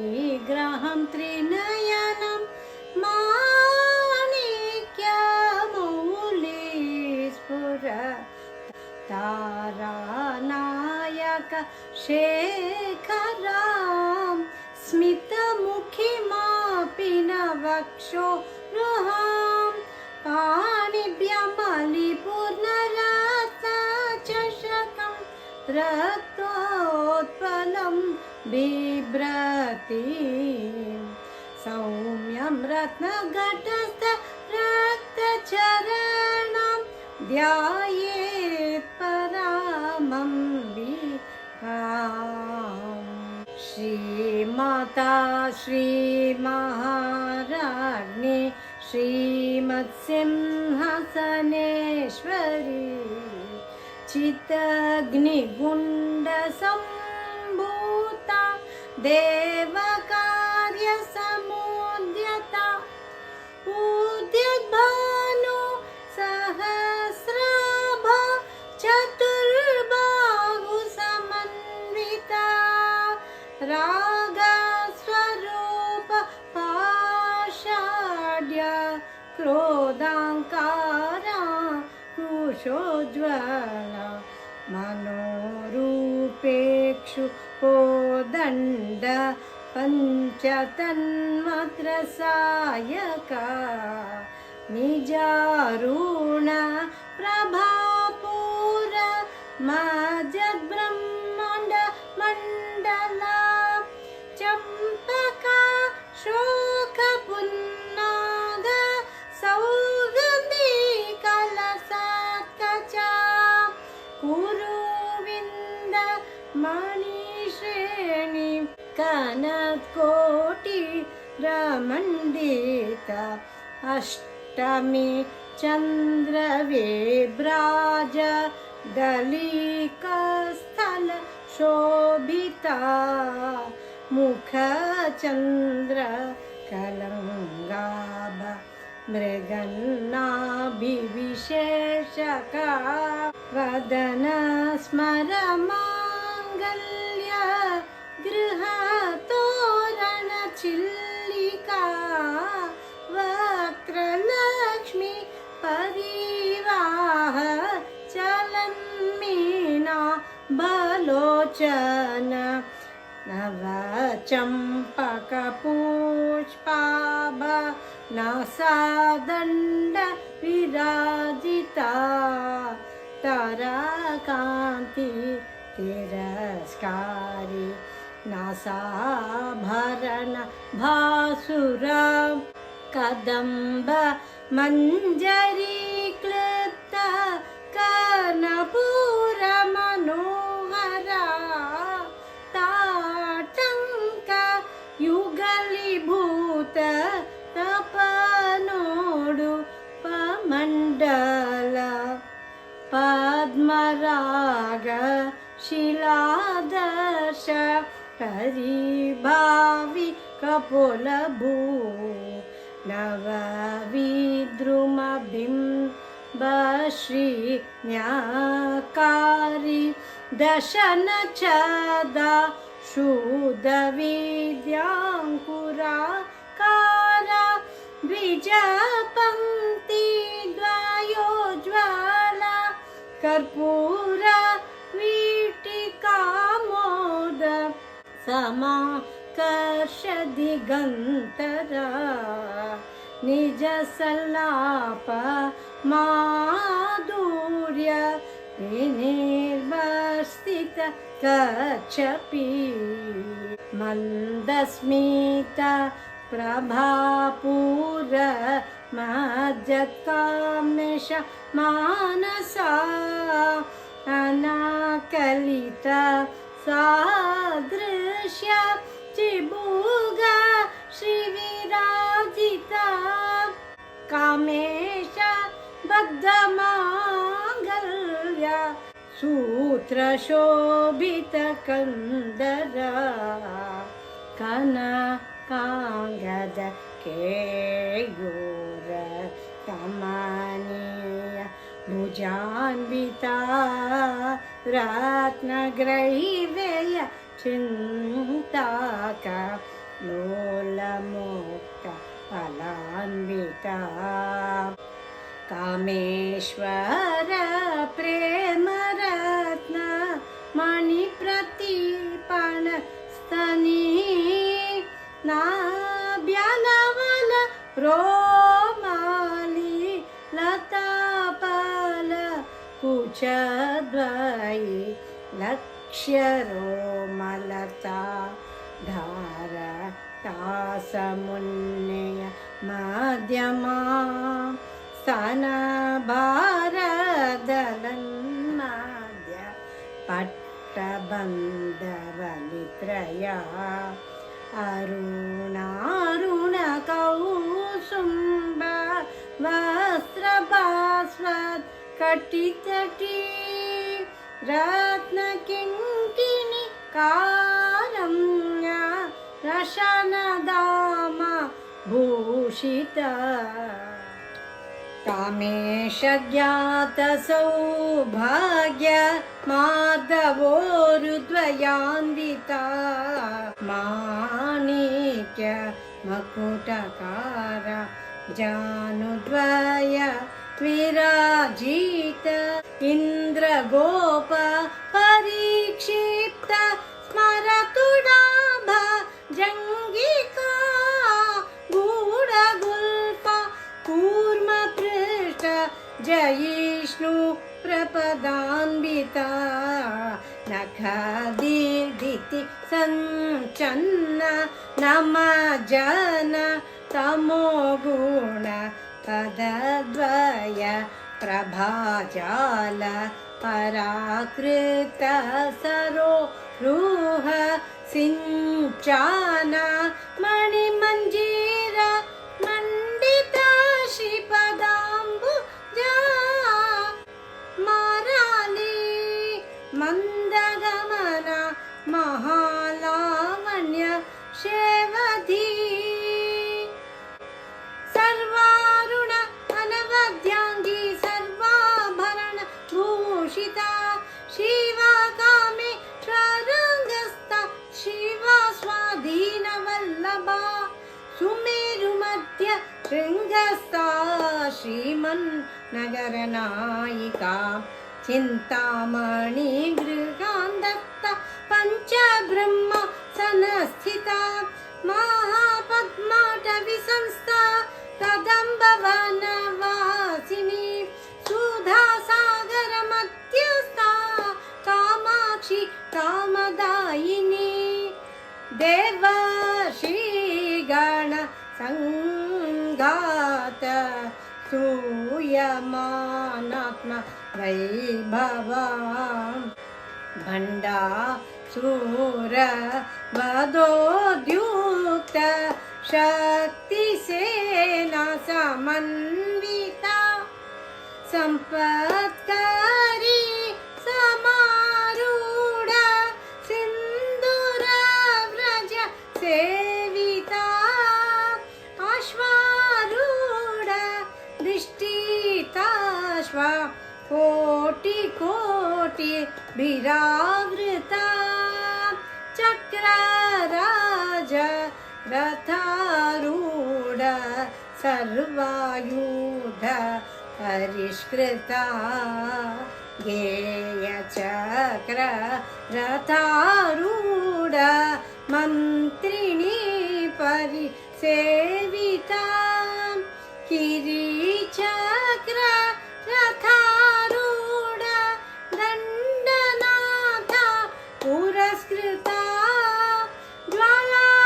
सिन्दूरारुणविग्रहं त्रिनयनं माणिक्यमौलिस्फुर तारानायक शेखरां स्मितमुखीमापि नवक्षोरुहां पाणिभ्यमलिपूर्णरत्नचषकं रक्तोत्पलं बिभ्रति सौम्यं रत्नघटस्थ रक्तचरणं ध्यायेत् परामम्बिकाम्। श्रीमाता श्रीमहाराज्ञी श्रीमत्सिंहासनेश्वरी चित्तग्निगुण्डसम्भूता देवकार्यसमुद्यता उद्यद्भानु सहस्राभा चतुर्बाहु समन्विता रागस्वरूप पाषाढ्य क्रोधाङ्कारा कुशोज्ज्वला मनोरूपेक्षु कोदण्ड पञ्चतन्वत्रसायका निजारुण प्रभापूर मजद्ब्रह्माण्ड मण्डला चम्पका शोकपुन्नाग सौगन्धी कलसात्कचा कुरुविन्द मणिश्रेणी कनकोटि रमण्डिता अष्टमी चन्द्रविभ्राज दलिकस्थल शोभिता मुखचन्द्र कलङ्गाभ मृगन्नाभिविशेषका वदन स्मर माङ्गल्य गृहतोरण चिल्लिका वक्रलक्ष्मी परिवाह चलन्मीना बलोचन नवचम्पकपुष्पाभ नासादण्ड विराजिता ताराकान्ति तिरस्कारी नासाभरण भासुर कदम्ब मञ्जरी क्लिप्त कर्णपूर मनोहरा ताटङ्क युगलीभूत तपनोडु पमण्डल पद्मराग शिलादर्श परिभावि कपोलभू नवविद्रुमबिम्बश्री न्याकारी दशन चदा शूदविद्याङ्कुराकारा द्विजपङ्क्ति द्वयोज्ज्वला कर्पूर वीटिकामोद समाकर्ष दिगन्तरा निजसल्लाप माधुर्य विनिर्वस्थित कच्छपि मन्दस्मित प्रभापूर महज्जत्कामेश मानसा अनाकलित सादृश्य चिबुग श्रीविराजिता कामेश बद्धमाङ्गल्य सूत्रशोभित कंदर कनकांगद केयूर कमनीय भुजान्विता रत्नग्रैवेय चिन्ताक लोलमुक्त फलान्विता कामेश्वर प्रेमरत्न मणिप्रतिपण स्तनी नाभ्यनवल रोमाली लतापल कुचद्वयी लक्ष्यरोमलता धार तासमुन्नय मध्यमा स्तनभारदलन्मध्य पट्टबन्धवलित्रया अरुणारुणकौसुम्ब वस्त्रभास्वत् कटितटी रत्नकिङ्किणी कारम्या रशनदाम भूषिता कामेशज्ञातसौभाग्य माधवोरुद्वयान्विता माणिक्य मकुटकार जानुद्वय विराजित इन्द्रगोप परीक्षिप्त स्मरतुडाभ जङ्गिका गूढगुल्प कूर्मपृष्ठ जयिष्णु प्रपदान्विता नखदीर्घिति सञ्चन्न नमजन तमोगुण पदद्वय प्रभाजाल पराकृत सरोरुह सिञ्चान मणिमञ्जीर मण्डित श्रीपदाम्बुजा माराली मन्दगमन महालावण्य शेवधी सर्वारुण अनवद्यांगी सर्वाभरण भूषिता शिवकामेश्वरङ्गस्था शिवा स्वाधीनवल्लभा सुमेरुमध्य शृङ्गस्था श्रीमन्नगरनायिका चिन्तामणि गृहान्दत्त पञ्चब्रह्म संस्थिता महापद्माटवी संस्था कदम्बवनवासिनी सुधासागर मध्यस्था कामाक्षी कामदायिनी देवर्षिगण संघात सूयमानात्म वैभवा भण्डासुर वधोद्युक्त शक्तिसेना समन्विता सम्पत्करी समारूढ सिन्दूरव्रज सेविता अश्वारूढ दृष्टिताश्व कोटि कोटि विरावृता चक्रराज रथारूढ सर्वायुध परिष्कृता गेयचक्र रथारूढ मन्त्रिणी परिसेविता किरीचक्र रथारूढ दण्डनाथ पुरस्कृता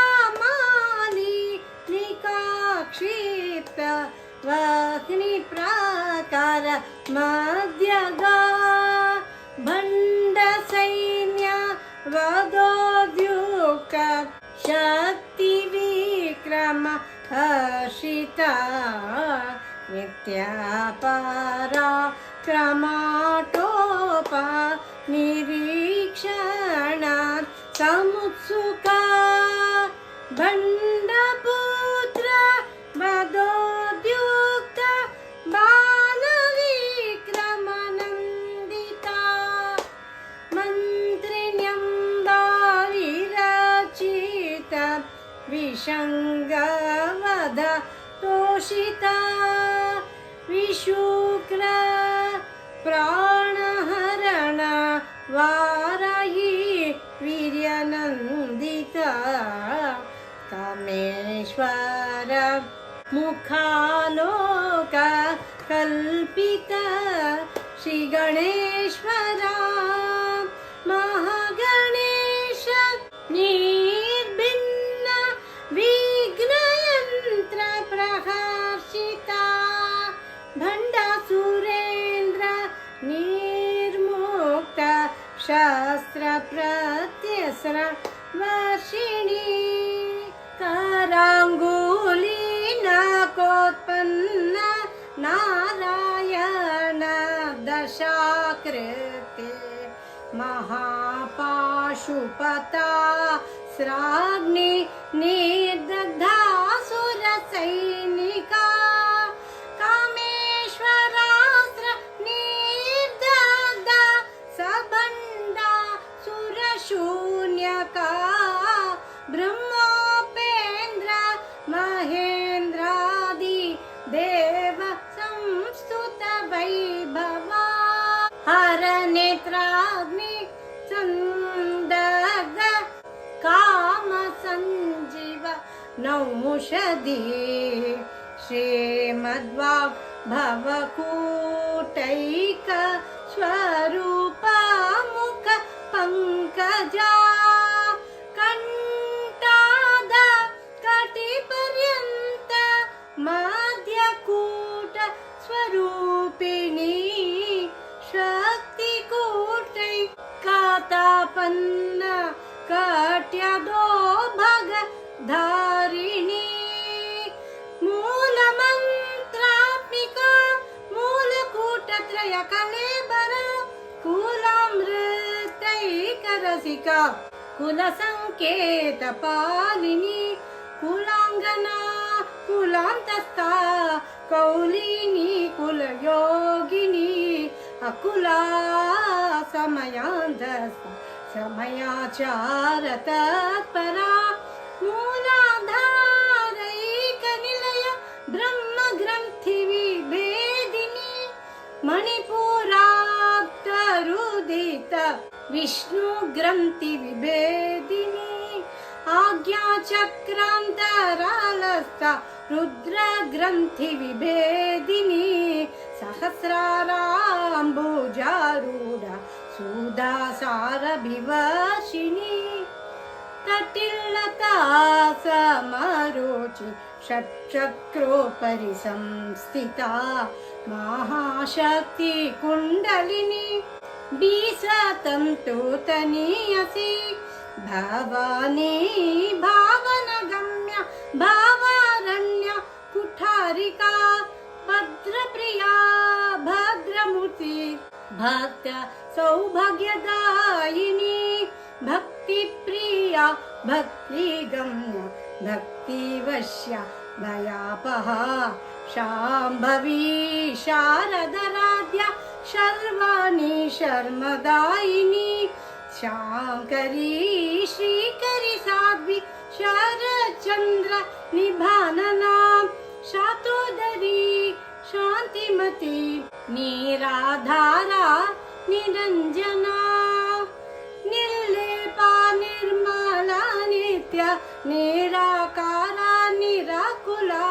ज्वालामाली निकाक्षिप्त वह्निप्राकार मध्यगा भण्डसैन्य वधोद्युक्त शक्तिविक्रम हर्षिता नित्यापराक्रमाटोप निरीक्षणात् समुत्सुका भण्डपुत्र वधोद्युक्त बालविक्रमनन्दिता मन्त्रिण्यं दारि विषङ्गवध तोषिता विशुक्र प्राणहरण वाराही वीर्यनन्दिता कामेश्वर मुखालोक कल्पिता श्री गणेश्वरा महागणेश निर्भिन्न विघ्नयन्त्र प्रहर्षिता भण्डासुरेन्द्र निर्मुक्त शस्त्र प्रत्यस्र वर्षिणी कराङ्गुली नकोत्पन्न नारायण दशाकृते महापाशुपता स्राग्नि निर्दग्धासुरसैनिका कामेश्वरास्त्र निर्दग्ध सबण्डा सुरशून्यका ब्रह्मोपेन्द्र महेन्द्रादि देव संस्तुत वैभवा हर नेत्राग्नि संदग्ध काम संजीव नौषधि श्रीमद्वाग् भवकूटैक स्वरूप मुख पंकजा कंठाद कटिपर्यंत मध्यकूट स्वरूपिणी शक्तिकूटैकातापन्न कट्यदो भग धारिणी मूलमन्त्रात्मिका मूलकूटत्रय कलेबर कुलामृतैकरसिका कुलसंकेतपालिनी कुलांगना कुलान्तस्था कौलिनी कुलयोगिनी अकुला समयान्तस्था समयाचार तत्परा मूलाधारैकनिलय ब्रह्मग्रन्थि विभेदिनी मणिपुराप्तरुदित विष्णुग्रन्थि विभेदिनी आज्ञाचक्रान्तरालस्थ रुद्रग्रन्थि विभेदिनी सहस्राराम्बुजारूढ सुधासारभिवर्षिणी तटिल्लता समरोचि षट्चक्रोपरि संस्थिता महाशक्ति कुण्डलिनी बीसतन्तुतनीयसी भवानी भावनगम्य भावारण्य कुठारिका भद्रप्रिया भद्रमूर्ति भक्त सौभाग्यदायिनी भक्तिप्रिया भक्तिगम्य भक्तिवश्य भयापहा शाम्भवी शारदराध्य शर्वाणि शर्मदायिनी शांकरी श्रीकरी साध्वी शरचंद्र निभानना शातोदरी शांतिमती निराधारा निरंजना निर्लेपा निर्मला नित्य निराकारा निराकुला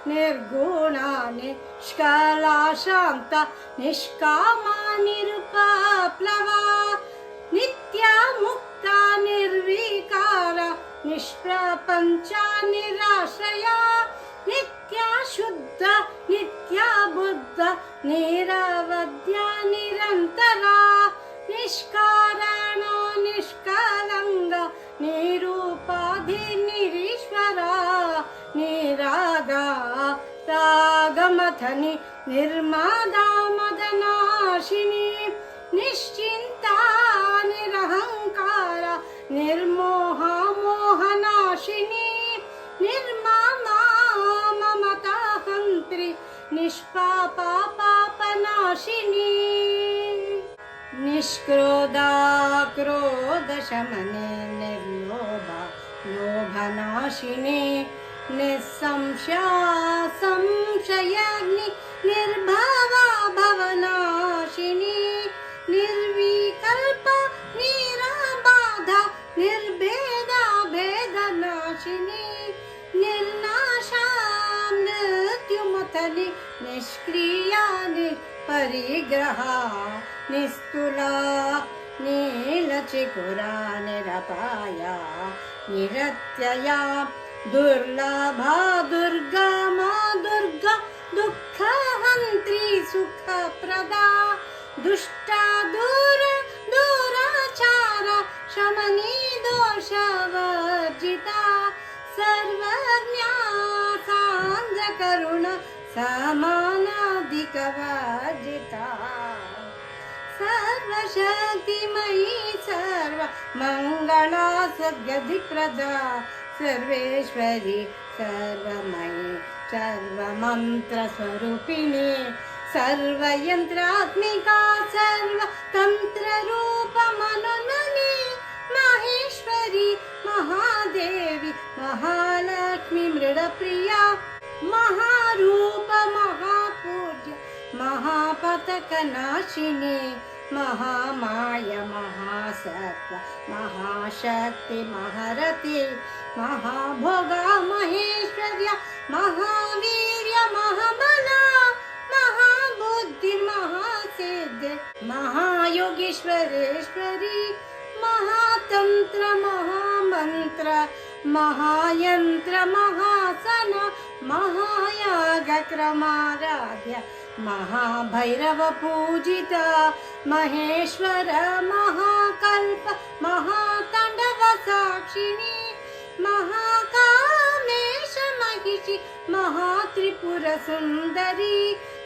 निर्गुणा निष्कला शांत निष्कामा निरुपप्लवा नित्या मुक्ता निर्विकार निष्प्रपंचा निराश्रया नित्या शुद्ध नित्या बुद्ध निरवध्या निरंतरा निष्कारण निष्कलंग निरूपाधि निरीश्वरा निरागा रागमथनि निर्मादा मदनाशिनी निश्चिंता निरहंकार निर्मोहा मोहनाशिनी निर्मामा ममता हंत्री निष्पापा पापनाशिनी निष्क्रोधा क्रोध शमने निर्लोभा लोभनाशिनी निस्संशया संशयाग्नि निर्भवा भवनाशिनी निर्विकल्पा निराबाधा निर्भेदा भेदनाशिनी निर्नाशा मृत्युमथनि निष्क्रिया निपरिग्रहा निस्तुला नीलचिकुरा निरपाया निरत्यया दुर्लभा दुर्गा मा दुर्गा दुःखहन्त्री सुखप्रदा दुष्टा दूर दूराचार शमनी दोषवर्जिता सर्वज्ञा सान्द्रकरुण समानाधिकवर्जिता सर्वशक्तिमयी सर्वमङ्गला सद्गतिप्रदा सर्वेश्वरी सर्वमयी सर्वमन्त्रस्वरूपिणी सर्वयन्त्रात्मिका सर्वतन्त्ररूपमनुननि माहेश्वरी महादेवी महालक्ष्मी मृडप्रिया महारूप महापूज्य महापतकनाशिनी महामाया महासत्व महाशक्ति महारति महाभोगा महेश्वर्या महावीर्य महाबला महाबुद्धि महासिद्धि महायोगेश्वरेश्वरी महातंत्र महामंत्र महायंत्र महासन महायागक्रमाराध्य महाभैरव पूजिता महेश्वर महाकल्प महातांडव साक्षिणी महाकामेश महिषी महात्रिपुर सुंदरी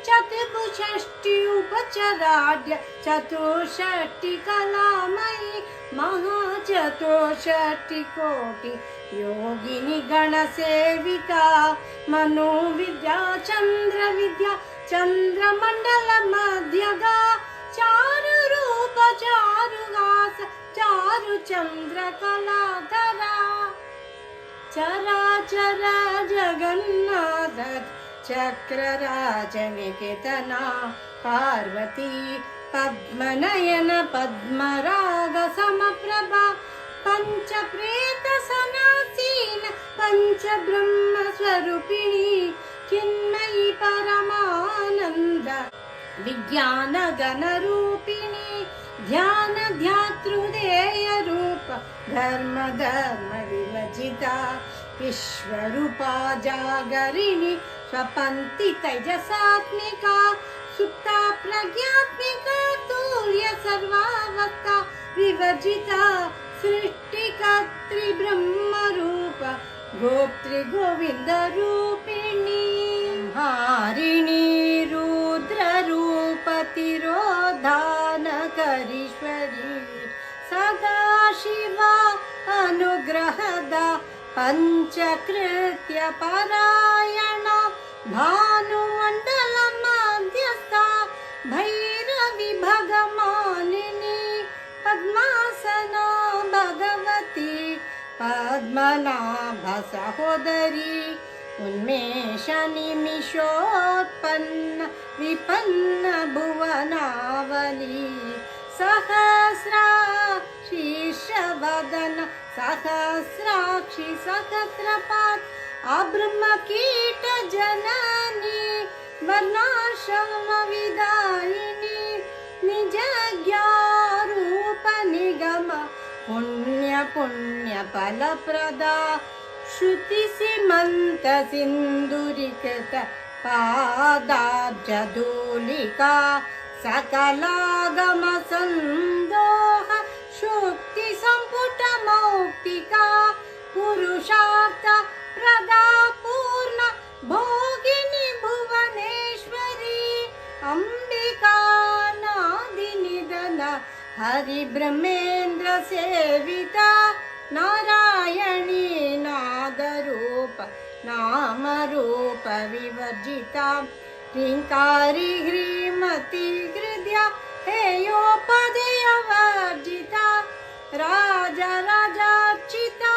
चतुष्षष्टि उपचराढ्य चतुष्षष्टि कलामयी महाचतुष्षष्टि कोटि योगिनी गणसेविका मनोविद्या चंद्र विद्या चंद्रमंडल मध्यगा चारु रूप चारु गास चारु चंद्र कलाधरा चराचर जगन्नाथ चक्रराजनिकेतना पार्वती पद्मनयन पद्मराग समप्रभा पंचप्रेत सनासीन पंचब्रह्म स्वरूपिणी चिन्मयी परमानंद विज्ञान गण रूपिणी ध्यान ध्यातृदेय रूप धर्म धर्म विवर्जिता विश्वरूपा जागरिणी स्वपन्ति तेजसात्मिका सुप्ता प्रज्ञात्मिका तुर्य सर्वावस्था विवर्जिता सृष्टिकर्त्री ब्रह्म रूप गोप्त्री गोविंद रूपिणी हारिणी रुद्र रूप तिरोधानकरीश्वरी सदा शिवा अनुग्रहदा पंचकृत्य परायण भानुमंडल मध्यस्था भैरवी भगमालिनी पद्मासना भगवती पद्मनाभ सहोदरी उन्मेष निमिषोत्पन्न विपन्न भुवनावली सहस्रा शीर्षवदन सहस्राक्षी सहस्रपात् अब्रह्मकीट जननी वर्णाश्रम विदायिनी निजज्ञारूप निगम पुण्य पुण्य फलप्रदा श्रुति सीमंत सिंदूरिकृत पादाब्जधूलिका सकलागम संदोह शुक्ति संपुट मौक्तिका पुरुषार्थ प्रदा पूर्ण भोगिनी भुवनेश्वरी अंबिका नादिनिधन हरि ब्रह्मेन्द्र सेविता नारायणी नादरूप नामरूप विवर्जिता ह्रींकारी ह्रीमती हृदया हेयोपदेय वर्जिता राजा राजार्चिता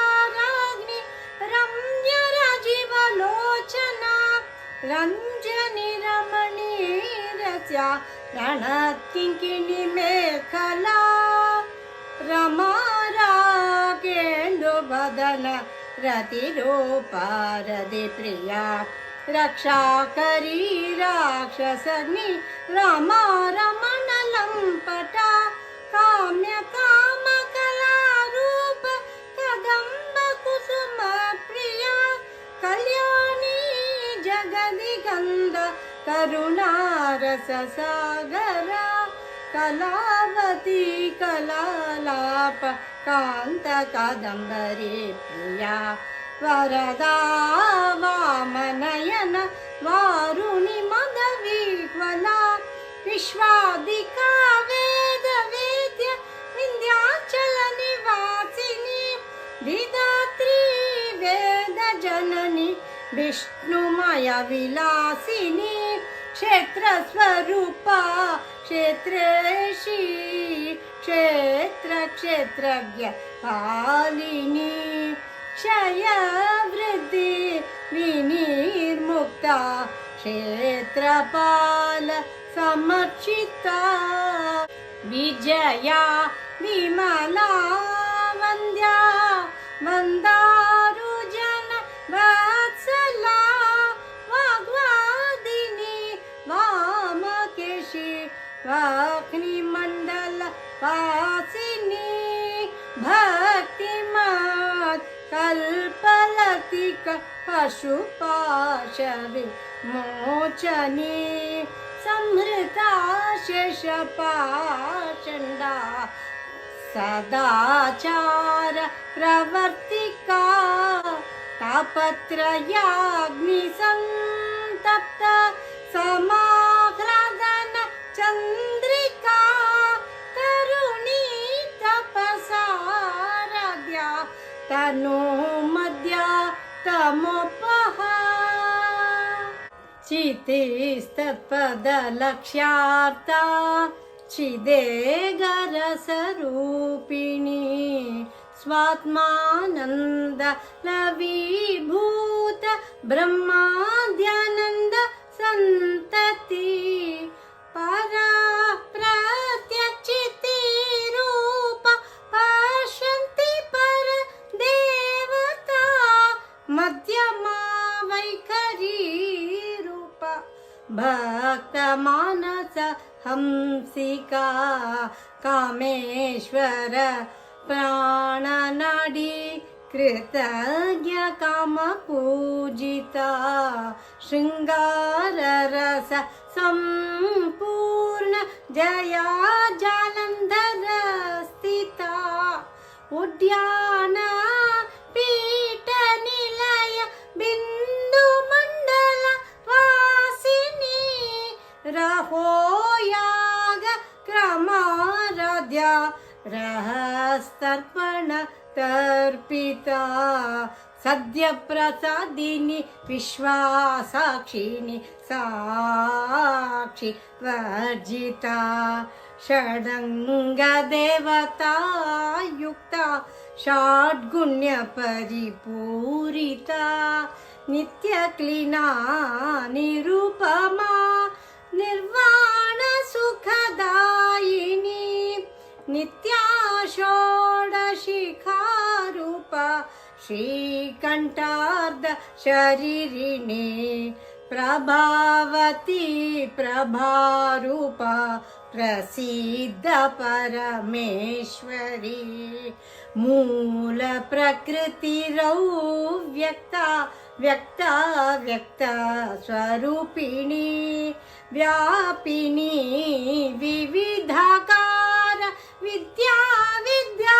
रञ्जनि रमणी रस्या रणकिङ्किणी मेखला रमारागेन्दुवदन रतिरूपा रतिप्रिया रक्षाकरी राक्षसग्नि रमा रमण लम्पटा काम्य कामकलारूप कदम्ब कुसुम प्रिया कल्याणी जगदिगन्ध करुणारस सागरा कलावती कलालाप कान्त कादम्बरी प्रिया वरदा वामनयन वारुणि मदविह्वला विश्वादिका वेद वेद्य विन्ध्याचल निवासिनी विधात्री वेद जननी विष्णुमय विलासिनी क्षेत्र स्वरूपा क्षेत्रेशी क्षेत्र क्षेत्रज्ञ पालिनी क्षय वृद्धि विनिर्मुक्ता क्षेत्रपाल समर्चिता विजया विमला वन्द्या मन्दारुजन वत्सला वाग्वादिनी वामकेशी वाग्निमण्डल वासिनी भक्तिमत् कल्पलतिक पशुपाशविमोचनी संहृता शेषपाचण्डा सदाचार प्रवर्तिका तापत्रयाग्निसन्तप्त समाह्लादन चन्द्रिका तरुणी तपसाराध्या तनो मध्या तमोपहा चितिस्तत्पदलक्ष्यार्ता चिदेगरसरूपिणी स्वात्मानन्द लवीभूत ब्रह्माद्यानन्द सन्तति परा प्रत्यक्षितिरूप पश्यन्ति पर देवता मध्यमा वैखरी रूप भक्तमानस हंसिका कामेश्वर प्राणनाडी कृतज्ञ कामपूजिता शृङ्गाररस सम्पूर्ण जया जालन्धर स्थिता उद्यान पीठ निलय बिन्दुमण्डल वासिनी रहोयाग क्रमाराध्या रहस्तर्पण तर्पिता सद्य प्रसादिनी विश्वासाक्षिणी साक्षि वर्जिता षडंग देवता युक्ता षड्गुण्य परिपूरिता नित्यक्लीना निरुपमा निर्वाण सुखदायिनी नित्या षोडशिखारूपा श्रीकण्ठार्ध शरीरिणी प्रभावती प्रभारूपा प्रसिद्ध परमेश्वरी मूल प्रकृतिरौ व्यक्ता व्यक्ता व्यक्ता स्वरूपिणी व्यापिनी विविधाकार विद्या विद्या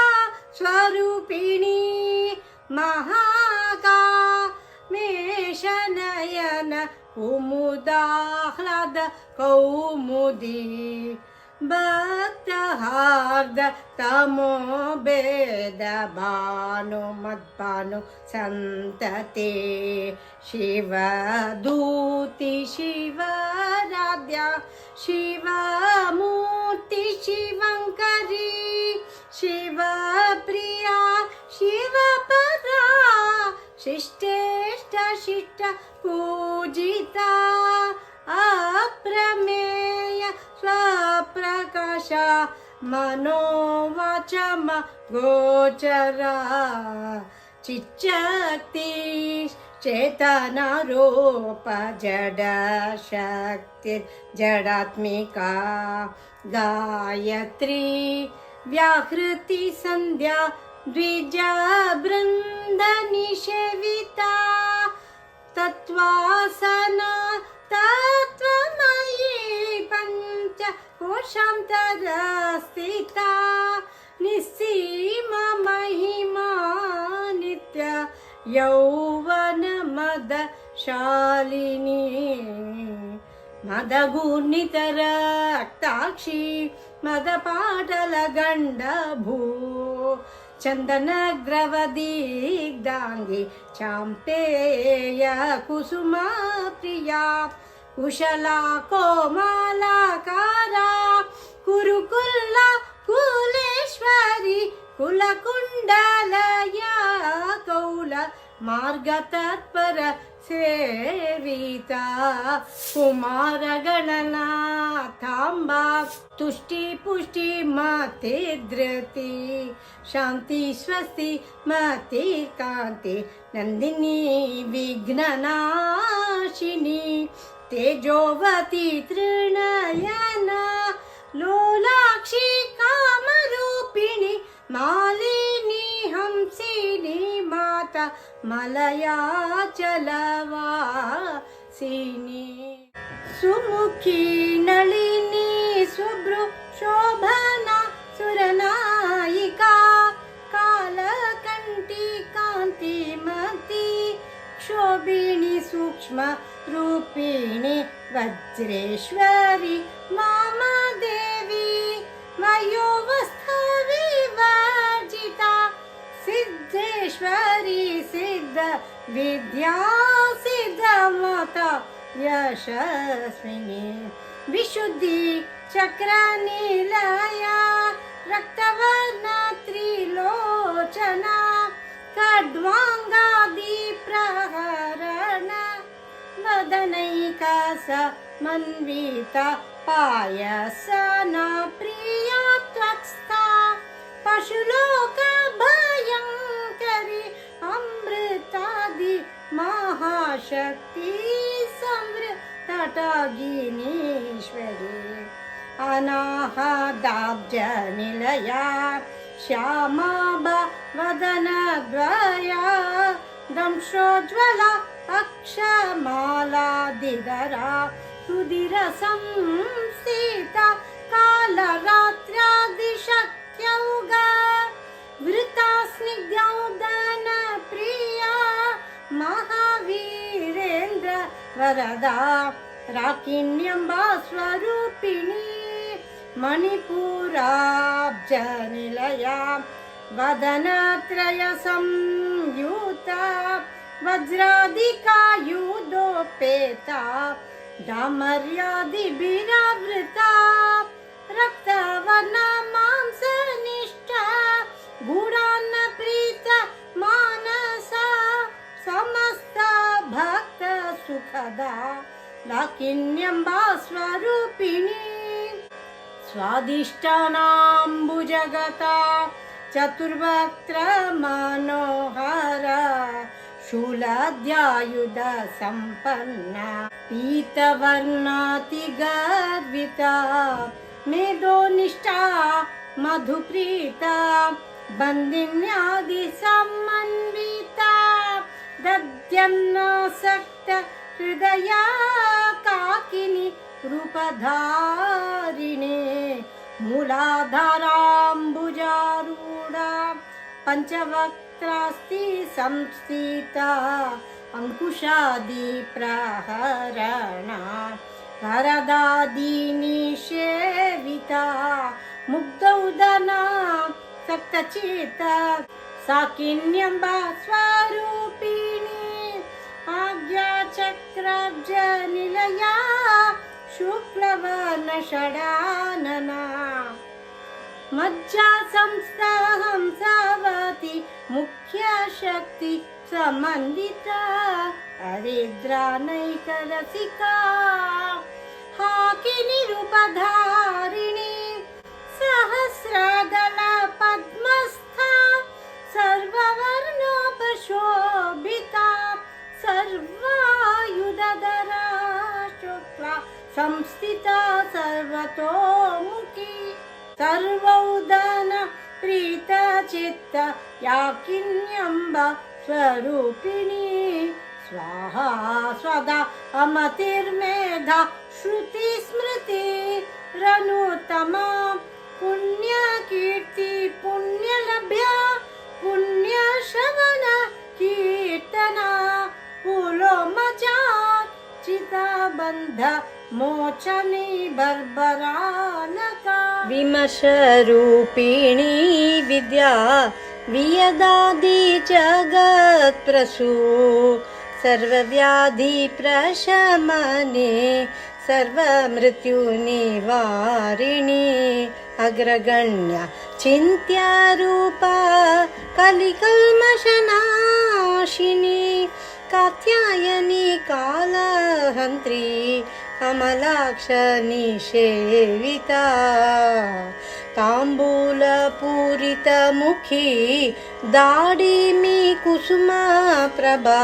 स्वरूपिणी महाकामेशनयन कुमुदाह्लाद कौमुदी भक्तहार्द तमो भेद भानु मद्भानु सन्तते शिवदूति शिवराध्या शिवमूर्ति शिवङ्करी शिवप्रिया शिवपरा शिष्टेष्ट शिष्ट पूजिता अप्रमेय स्वप्रकाश मनोवाचम गोचरा चिच्चक्ति चेतना रूप जड शक्ति जडात्मिका गायत्री व्याहृति संध्या द्विज बृंद निषेविता तत्वासना तत्वमयी पंच कोशांतर स्थिता निस्सीम महिमा नित्य यौवन मद शालिनी मदगुणितर रक्ताक्षी मदपाटल गंड भू चंदन द्रवदिग्धांगी चांपेय कुसुम प्रिया कुशला कोमलाकारा कुरुकुल्ला कुलेश्वरी कुलकुंडलया कौल मार्ग तत्पर सेविता कुमार गणनाथांबा तुष्टि पुष्टि मति धृति शांति स्वस्ति मति कांति नंदिनी विघ्ननाशिनी तेजोवती तृणयना लोलाक्षी कामरूपिणी मालिनी हंसिनी माता मलया चलवासिनी सुमुखी नलिनी सुभ्रु शोभना सुरनायिका कालकंठी कांतिमती क्षोभिणी सूक्ष्म रूपिणी वज्रेश्वरी मामा देवी वयोवस्था विवर्जिता सिद्धेश्वरी सिद्ध विद्या सिद्ध माता यशस्विनी विशुद्धि चक्र निलया रक्तवर्ण त्रिलोचना खड्वांगादि प्रहरण वदनैका समन्विता पायसना प्रिया त्वक्स्था पशुलोक भयंकरी अमृतादि महाशक्ति संवृतटागिनीश्वरी अनाहदाब्ज निलया श्यामा वदनद्वया दंशोज्ज्वला अक्षमालादिधरा सुधिरसंस्थिता कालरात्र्यादिशक्त्यौगा वृता स्निग्धौदन प्रिया महावीरेन्द्र वरदा राकिण्यम्बा स्वरूपिणी मणिपुराब्जनिलया वदनत्रय संयुता वज्रादिकायुधोपेता डामर्यादिभिरावृता रक्तवर्ण मांसनिष्ठा गुणान्न प्रीत मानसा समस्त भक्त सुखदा लाकिन्यम्बा स्वरूपिणी स्वादिष्टानाम्बुजगता चतुर्वक्त्र मनोहर शूलाद्यायुध संपन्ना पीतवर्णाति गर्विता मेदोनिष्ठा मधुप्रीता बन्दिन्यादि समन्विता दद्यन्नासक्त हृदया काकिनी रूपधारिणे मूलाधाराम्बुजारूढा पंचवक्त्रास्ति संस्थिता अंकुशादि प्रहरणा करदादिनिषेविता मुग्धौदना सक्तचित्ता साकिन्यम्बा स्वरूपिणी आज्ञाचक्रब्जनिलया शुक्लवर्ण षडानना मज्जा संस्था हंसावती मुख्य शक्ति समन्विता हरिद्रानैकरसिका हाकिनी रूपधारिणी सहस्रदल पद्मस्था सर्ववर्णोपशोभिता सर्वायुधधरा शुक्ला संस्थिता सर्वतोमुखी सर्वौदन प्रीतचित्त याकिन्यम्ब स्वरूपिणी स्वाहा स्वदा अमतिर्मेधा श्रुतिस्मृतिरनुत्तमा पुण्यकीर्ति पुण्यलभ्या पुण्यश्रवण कीर्तना पुलोमचार चिताबन्ध मोचनी बर्बरानका विमर्शरूपिणी विद्या वियदादि जगत्प्रसू सर्वव्याधि प्रशमने सर्वमृत्युनिवारिणी अग्रगण्या चिन्त्यारूपा कलिकल्मषनाशिनी कात्यायनी कालहन्त्री कमलाक्ष निषेविता ताम्बूलपूरितमुखी दाडिमी कुसुमप्रभा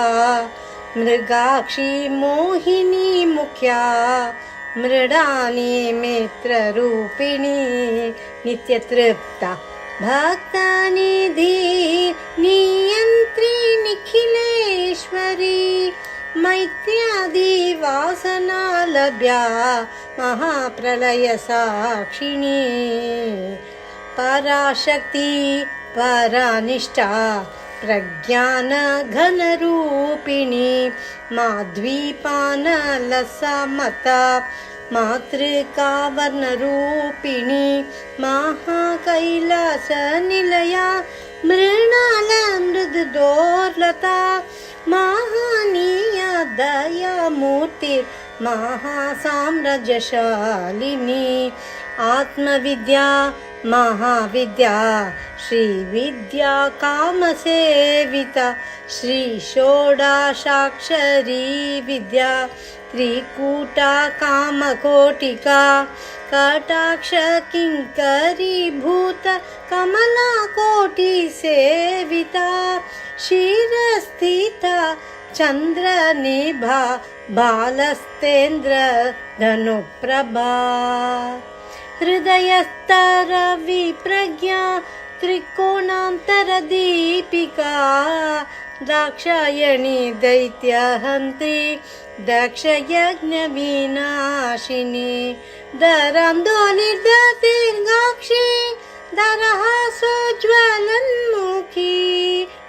मृगाक्षी मोहिनी मुख्या मृडानी मित्ररूपिणी नित्यतृप्ता भक्तनिधि नियन्त्री निखिलेश्वरी मैत्र्यादि वासना लभ्या महाप्रलय साक्षिणी पराशक्ति परानिष्ठा प्रज्ञान घनरूपिणी माध्वीपानलसमता मातृका वर्णरूपिणी महाकैलासनिलया मृणाल मृदुदोर्लता महानीया दयामूर्ति महासाम्राज्यशालिनी आत्मविद्या महाविद्या श्रीविद्या कामसेविता श्री षोडशाक्षरी विद्या त्रिकूटा कामकोटिका कटाक्ष किङ्करीभूत कमलाकोटिसेविता शिरस्थिता चन्द्रनिभा बालस्तेन्द्र धनुप्रभा हृदयस्तरविप्रज्ञा त्रिकोणान्तरदीपिका दाक्षायणी दैत्यहन्त्री दक्षयज्ञविनाशिनी दरान्दोलिर्दीर्घाक्षी दरहासोज्ज्वलन्मुखी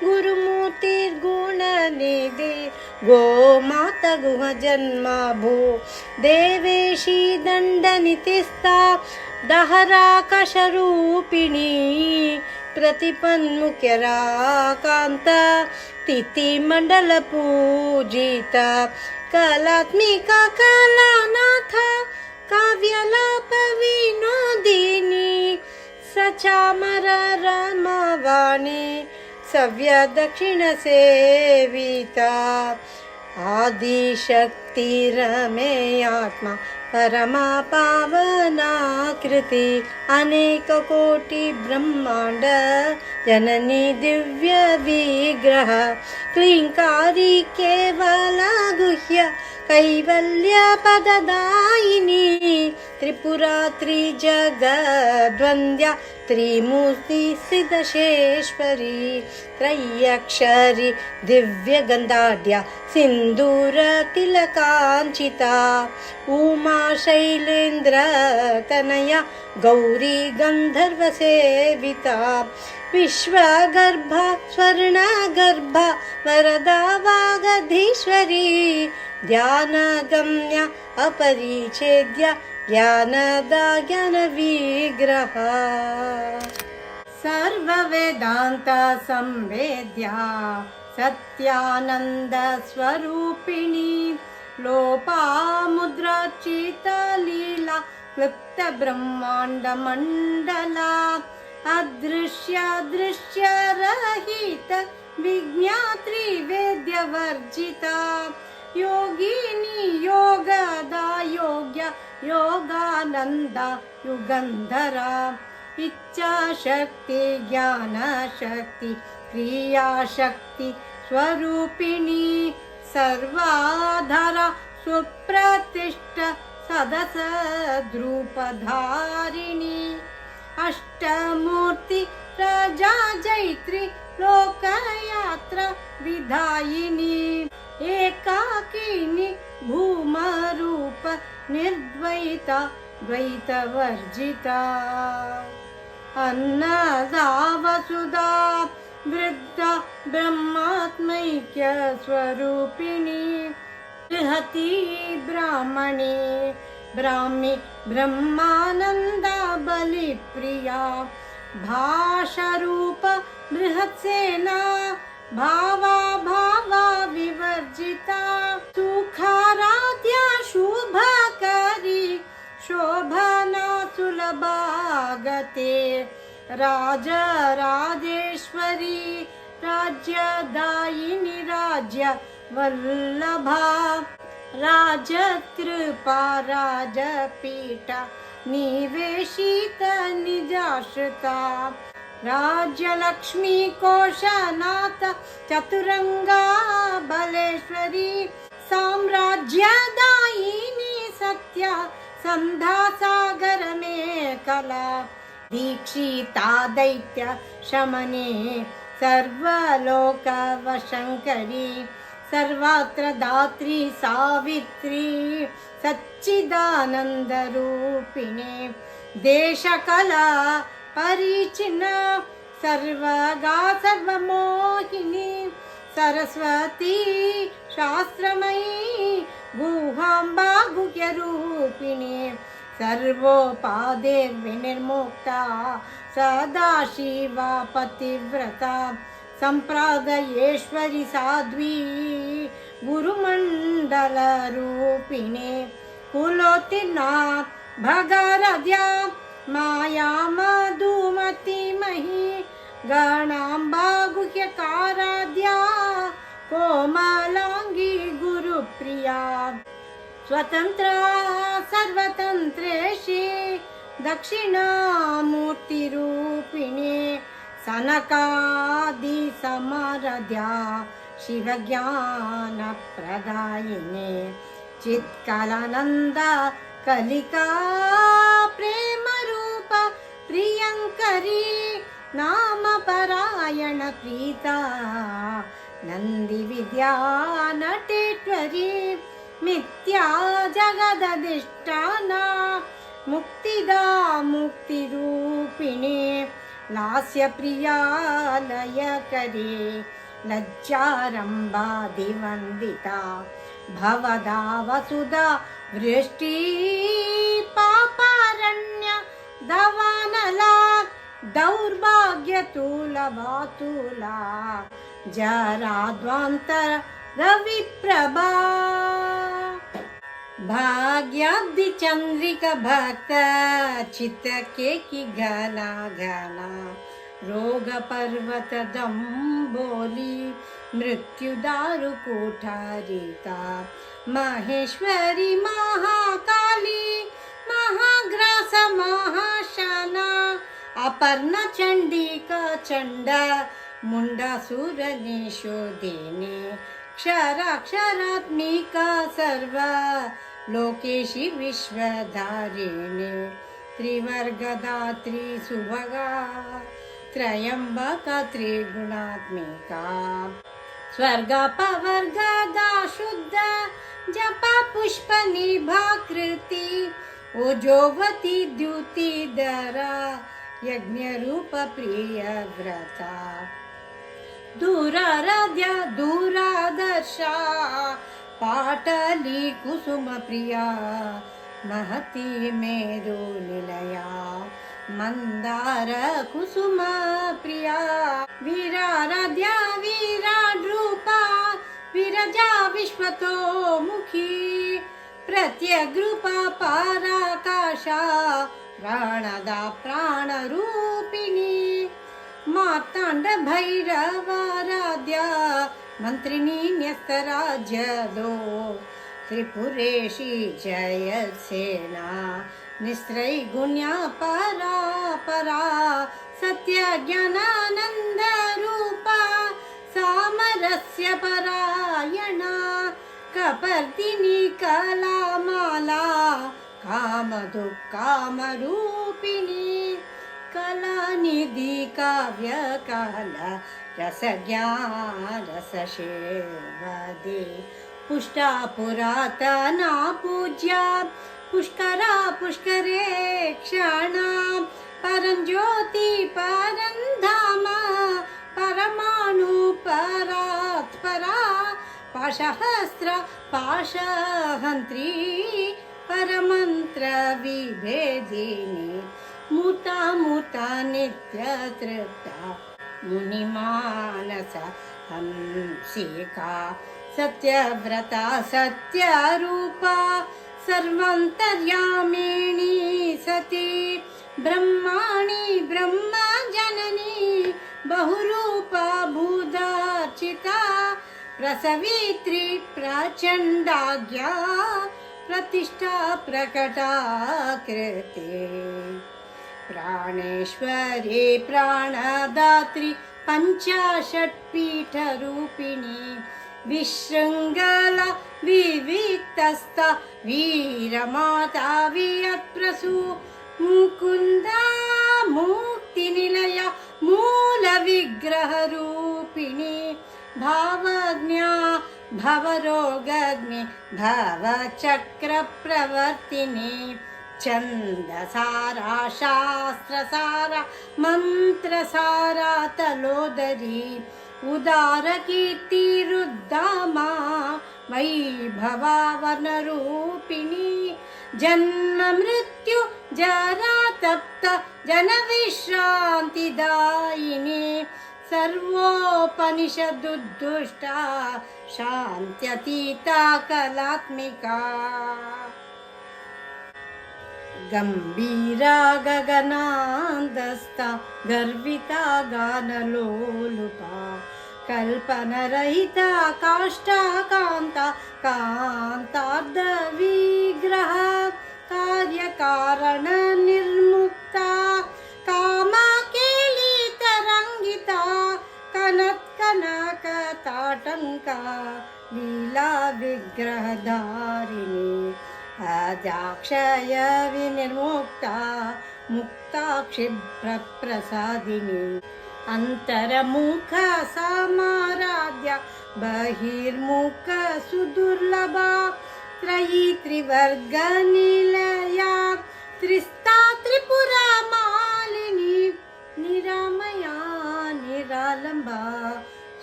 गुरुमूर्तिर्गुणनिधि गोमाता गुहजन्मा भू देवेशी दण्डनितिस्था दहराकाशरूपिणी प्रतिपन्मुख्यराकान्त तिथिमण्डलपूजिता कलात्मिका कलानाथ काव्यलापविनोदिनी सचामर रमवाणी सव्यदक्षिणसेविता आदिशक्तिरमेयात्मा परमा पावनाकृति अनेककोटि ब्रह्माण्ड जननी दिव्य विग्रह क्लीङ्कारी केवला गुह्य कैवल्य पददायिनी त्रिपुरा त्रिजगद्वन्द्या त्रिमूर्ति सिद्धेश्वरी त्रय्यक्षरी दिव्यगन्धाढ्या सिन्दूर तिलकाञ्चिता उमा शैलेन्द्र तनया गौरी गन्धर्वसेविता विश्वगर्भा स्वर्णगर्भा वरदा वागधीश्वरी ध्यानगम्या अपरिच्छेद्या ज्ञानदा ज्ञानविग्रह सर्ववेदान्त संवेद्या सत्यानन्द स्वरूपिणी लोपामुद्रार्चिता लीला क्लुप्त ब्रह्माण्ड मण्डला अदृश्यादृश्यरहित विज्ञात्री वेद्यवर्जिता योगिनी योगदा योग्य योगानंदा युगंधरा इच्छाशक्ति ज्ञानशक्ति क्रियाशक्ति स्वरूपिणी सर्वाधारा सुप्रतिष्ठ सदसद्रूपधारिणी अष्टमूर्ति राजा जैत्री लोकयात्रा विधायिनी एकाकिनी भूमरूप निर्द्वैता द्वैतवर्जिता अन्नदा वसुधा वृद्धा ब्रह्मात्मैक्य स्वरूपिणी बृहती ब्राह्मणे ब्राह्मी ब्रह्मानंदा बलिप्रिया भाषारूप बृहत्सेना भावा भावा विवर्जिता सुखाराध्या शुभकरी शोभना सुलभागते राजराजेश्वरी राज्यदायिनी राज्य वल्लभा राजकृपा राजपीठा निवेशित निजाश्रिता राज्यलक्ष्मी कोशनाथ चतुरंगा बलेश्वरी साम्राज्यदायिनी सत्या संधा सागर में कला दीक्षिता दैत्य शमने सर्वलोक वशंकरी सर्वत्र दात्री सावित्री सच्चिदानंद रूपिणे देशकला परिचिन्न सर्वगा सर्वमोहिनी सरस्वती शास्त्रमयी गुहाम्बा गुह्यरूपिणी सर्वोपादेर्विनिर्मुक्ता सदाशिवा पतिव्रता संप्रदायेश्वरी साध्वी गुरुमण्डलरूपिणे कुलोत्तीर्णा भगरद्या माया मधुमतीमही गणाम्बा गुह्यकाराध्या कोमलांगी गुरुप्रिया स्वतंत्रा सर्वतंत्रेशी दक्षिणामूर्तिरूपिणे सनकादि समरद्या शिवज्ञानप्रदायिने चित्कलानंदा कलिका प्रेमरूप प्रियंकरी नामपरायण प्रीता नंदी विद्या नटेश्वरी मिथ्या जगदधिष्ठाना मुक्तिदा मुक्तिरूपिणे लास्य प्रिया लयकरी लज्जारंभा दिवंदिता भवदा वसुधा वृष्टि पापारण्य दवानला दौर्भाग्यतुलवातुला जराद्वान्तर रविप्रभा भाग्याब्धि चंद्रिका भक्त चित्त के की घना घना रोग पर्वत दम्बोली मृत्यु दारु कोठारिका महेश्वरी महाकाली महाग्रास महाशाना अपर्णा चंडिका चंडा मुंडासुर निशोधिनी क्षराक्षरात्मिका सर्व लोकेशी विश्वधारिणी त्रिवर्गदात्री सुभगा त्रयंबका त्रिगुणात्मिका स्वर्गापवर्गदा शुद्ध जपा पुष्प निभाकृति ओजोवती द्युतिधरा यज्ञ रूप प्रिय व्रता दूराराध्या दूरादर्शा पाटली कुसुम प्रिया महती मेरु निलया मंदार कुसुम प्रिया वीराराध्या विराट रूपा विरजा विश्वतो मुखी प्रत्यग्रूपा पराकाशा प्राणदा प्राण रूपिणी मार्ताण्ड भैरवाराध्या मन्त्रिणी न्यस्तराज्यदो त्रिपुरेशी जयसेना निस्त्रैगुण्या परा परा सत्य ज्ञानानन्द रूपा सामरस्य परायणा कपर्दिनी कलामाला कामदुःखामरूपिणी कलानिधि काव्यकाल रसज्ञा रससेवदे पुष्टा पुरातना पूज्या पुष्करा पुष्करे क्षणा परञ्ज्योति परन्धाम परमाणु परात्परा पाशहस्त्र पाशहन्त्री परमन्त्र विभेदिनी मूता मूता नित्य तृप्ता मुनिमानस हंसिका सत्यव्रता सत्यरूपा सर्वान्तर्यामिणी सती ब्रह्माणि ब्रह्मजननी बहुरूपा भूदार्चिता प्रसवित्री प्रचण्डाज्ञा प्रतिष्ठा प्रकटाकृते प्राणेश्वरी प्राणदात्री पञ्चाशत्पीठरूपिणी विशृङ्खला विविक्तस्था वीरमाता वियत्प्रसू मुकुन्दा मुक्तिनिलया मूलविग्रहरूपिणी भावज्ञा भवरोगग्नि भवचक्रप्रवर्तिनी छन्दसारा शास्त्रसारा मन्त्रसारा तलोदरी उदारकीर्तिरुद्दामा वैभवावनरूपिणी जन्म मृत्यु जरा तप्त जनविश्रान्तिदायिनी सर्वोपनिषदुद्दुष्टा शान्त्यतीता कलात्मिका गम्भीरा गगनान्दस्था गर्विता गानलोलुपा कल्पनरहिता काष्ठा कान्ता कान्तार्धविग्रह कार्यकारण निर्मुक्ता कामाकेलितरङ्गिता कनत्कनकताटङ्का लीला विग्रहधारिणी अजाक्षय विनिर्मुक्ता मुक्ता क्षिप्रप्रसादिनी अन्तर्मुख समाराध्या बहिर्मुख सुदुर्लभा त्रयी त्रिवर्गनिलया त्रिस्ता त्रिपुरा मालिनी निरामया निरालम्बा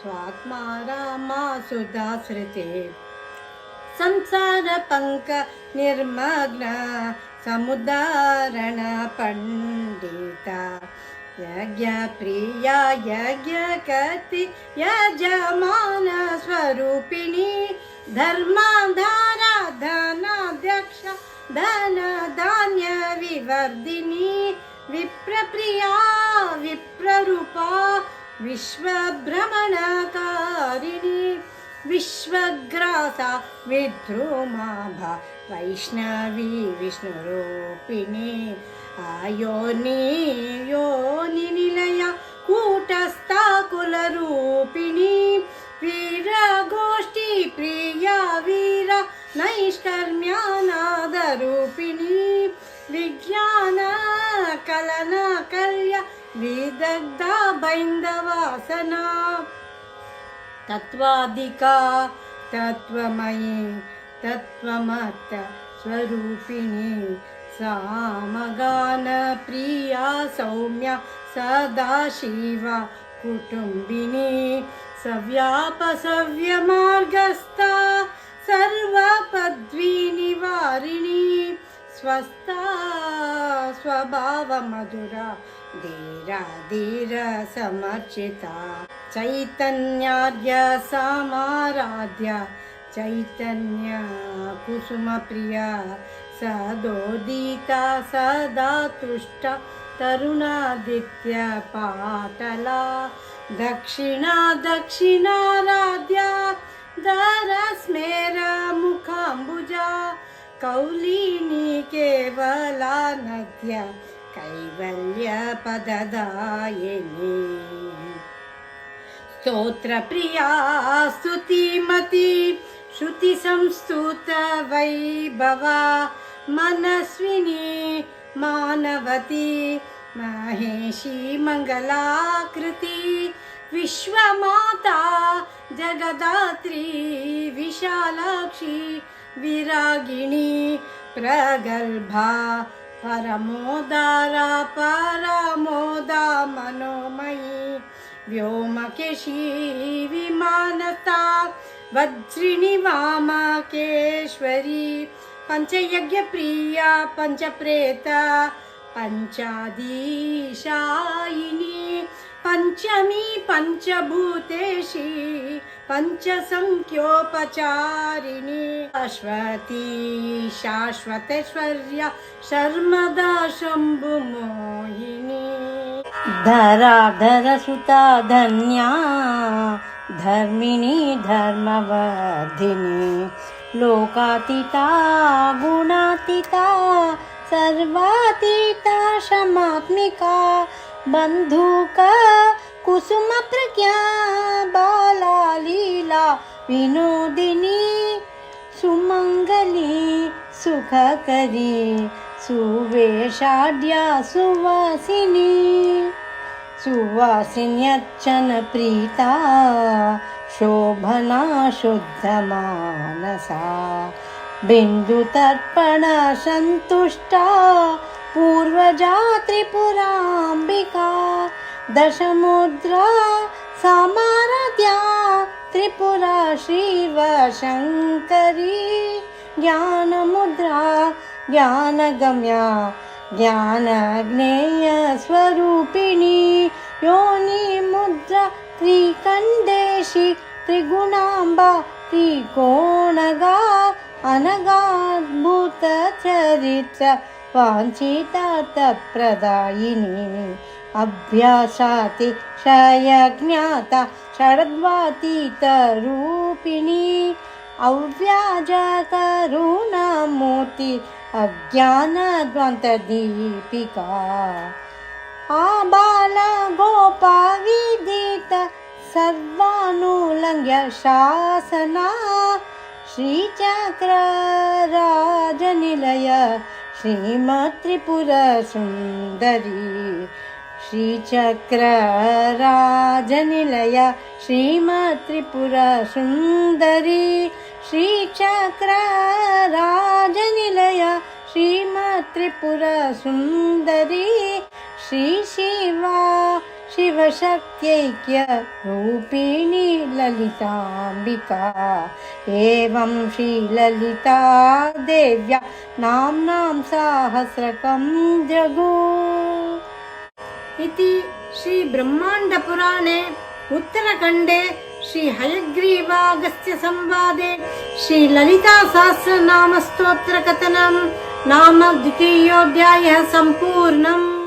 स्वात्मा रामा सुधाश्रिते संसार पंक निर्मग्न समुदारण पंडिता यज्ञ प्रिया यज्ञ कति यजमान स्वरूपिणी धर्माधारा धनाध्यक्ष धन धान्य विवर्धिनी विप्रप्रिया विप्ररूपा विश्वभ्रमणकारिणी विश्वग्रासा विद्रुमाभा वैष्णवी विष्णुरूपिणी आयोनि योनि निलया कूटस्था कुलरूपिणी वीरगोष्ठी प्रिया वीर नैष्कर्म्यानादरूपिणी विज्ञान कलन कल्य विदग्धा बैन्दवासना तत्वाधिका तत्वमयी तत्वमत्त स्वरूपिणी सामगान प्रिया सौम्या सदाशिवा कुटुम्बिनी सव्यापसव्यमार्गस्था सर्वपद्वीनिवारिणी स्वस्था स्वभावमधुरा धीरा धीर समर्चिता चैतन्याद्य समाराध्य चैतन्य कुसुमप्रिया सदोदिता सदा तुष्टा तरुणादित्य पाटला दक्षिणा दक्षिणाराध्या दरस्मेर मुखाम्बुजा कौलिनी केवला नद्य कैवल्य पददायिनी स्तोत्र प्रिया स्तुतिमती श्रुति संस्तुत वैभवा मनस्विनी मानवती महेशी मंगलाकृति विश्वमाता जगदात्री विशालाक्षी विरागिणी प्रगल्भा परमोदारा परमोदा मनोमयी व्योमकेशी विमानता वज्रिणी वामकेश्वरी पंचयज्ञ प्रिया पंचप्रेता पंचाधीशायिनी पंचमी पंचभूतेशी पंचसंख्योपचारिणी शाश्वती शाश्वतेश्वर्या शर्मदा शंभुमोहिनी धराधरसुता धन्या धर्मिणी धर्मवर्धिनी लोकातीता गुणातीता सर्वातीता क्षमात्मिका बंधुका कुसुम प्रज्ञा बाला लीला विनोदिनी सुमंगली सुखकरी सुवेशाढ्या सुवासिनी सुवासिन्यर्चन प्रीता शोभना शुद्धमानसा बिन्दुतर्पण सन्तुष्टा पूर्वजा त्रिपुराम्बिका दशमुद्रा समाराध्या त्रिपुरा श्रीवशङ्करी ज्ञानमुद्रा ज्ञानगम्या ज्ञानज्ञेय स्वरूपिणी योनिमुद्रा त्रिकण्डेशी त्रिगुणाम्बा त्रिकोणगा अनगाद्भुतचरित्र वाञ्छितार्थप्रदायिनी अभ्यासातिशयज्ञाता षड्वातीतरूपिणी अव्याजकरुणामूर्ति अज्ञानद्वन्द्वदीपिका आबाला गोपाविदित सर्वानुलङ्घ्य शासना श्रीचक्रराजनिलय श्रीमत्त्रिपुरसुन्दरी श्रीचक्रराजनिलय श्रीमत्त्रिपुरसुन्दरी श्रीचक्रराजनिलय श्रीमत्त्रिपुरसुन्दरी श्री शिवा शिवशक्त्यैक्य रूपिणी ललिताम्बिका एवं श्रीललिता देव्या नाम्नां सहस्रकं जगु इति श्री ब्रह्माण्डपुराणे उत्तरखण्डे श्री हयग्रीवागस्त्य संवादे श्री ललिता सहस्रनाम स्तोत्र कथनं नाम द्वितीयोऽध्यायः सम्पूर्णम्।